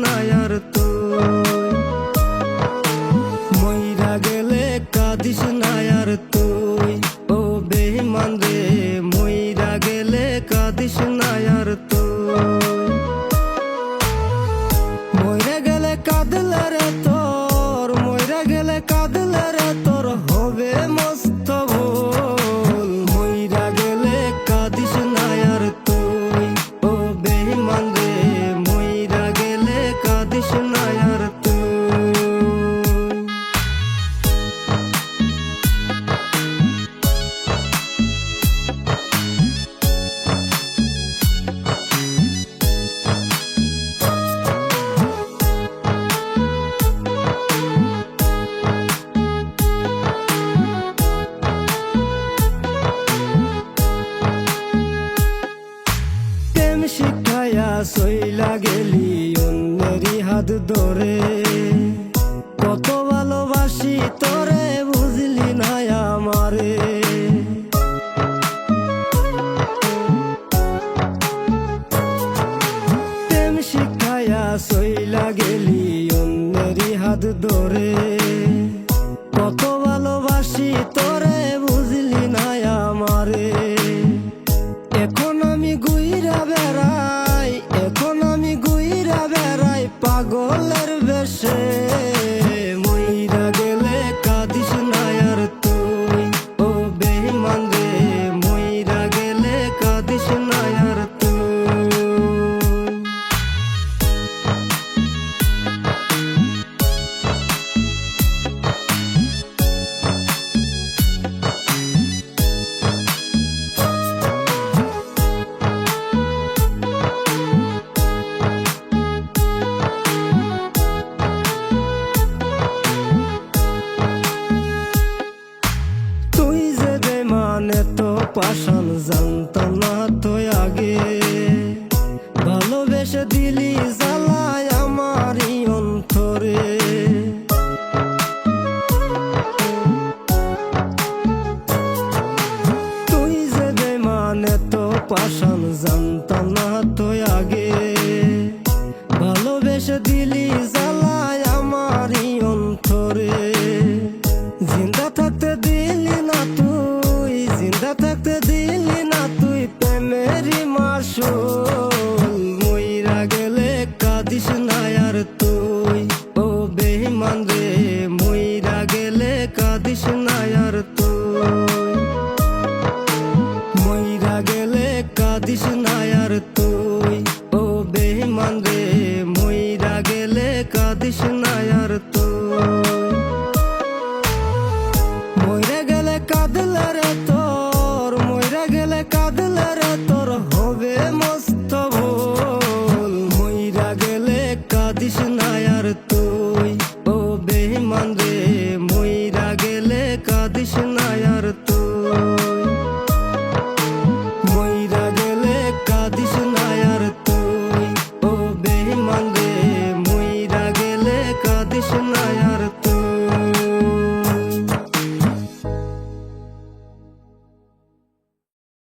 না আর তুই, মইরা গেলে কাঁদিস না আর তুই। ও বেঈমান রে মইরা গেলে কাঁদিস না আর তুই, মইরা গেলে কাঁদলে রে তোর, মইরা গেলে কাঁদলে রে তোর হবে মস্ত ভুল। মইরা গেলে কাঁদিস না আর তুই, ও বেঈমান রে মইরা গেলে কাঁদিস না আর তুই। শিখায়া সইলা গেলি অন্যেরই হাত ধরে, কত ভালোবাসি তোরে বুঝলি না আমারে। প্রেম শিখায়া সইলা গেলি অন্যেরই হাত ধরে, কত ভালোবাসি তোরে বুঝলি না আমারে। এখন আমি ঘুইরা বেড়াই, এখন আমি ঘুইরা বেড়াই পাগলের বেশে। মইরা গেলে কাঁদিস না আর তুই, ও বেঈমান রে মইরা গেলে কাঁদিস না আর তুই। তো পাষাণ জানতাম না তো আগে, ভালোবেসে দিলি জ্বালায় আমারই অন্তরে। তুই যে বেঈমান তো পাষাণ জানতাম না তো আগে, ভালোবেসে দিলি জ্বালায় আমারই অন্তরে। জিন্দা থাকতে দিলি না তুই, জিন্দা থাকতে দিলি না তুই প্রেমেরই মাসুল। মইরা গেলে কাঁদিস না আর তুই, ও বেঈমান রে মইরা গেলে কাঁদিস না আর তুই, মইরা গেলে কাঁদিস না আর তুই, ও বেঈমান রে মইরা গেলে কাঁদিস না আর তুই। মইরা গেলে কাঁদলে রে তোর, মইরা গেলে কাঁদলে রে তোর হবে মস্ত ভুল। মইরা গেলে কাঁদিস না আর তুই, ও বেঈমান রে মইরা গেলে কাঁদিস না আর তুই, মইরা গেলে কাঁদিস না আর তুই, ও বেঈমান রে মইরা গেলে কাঁদিস না।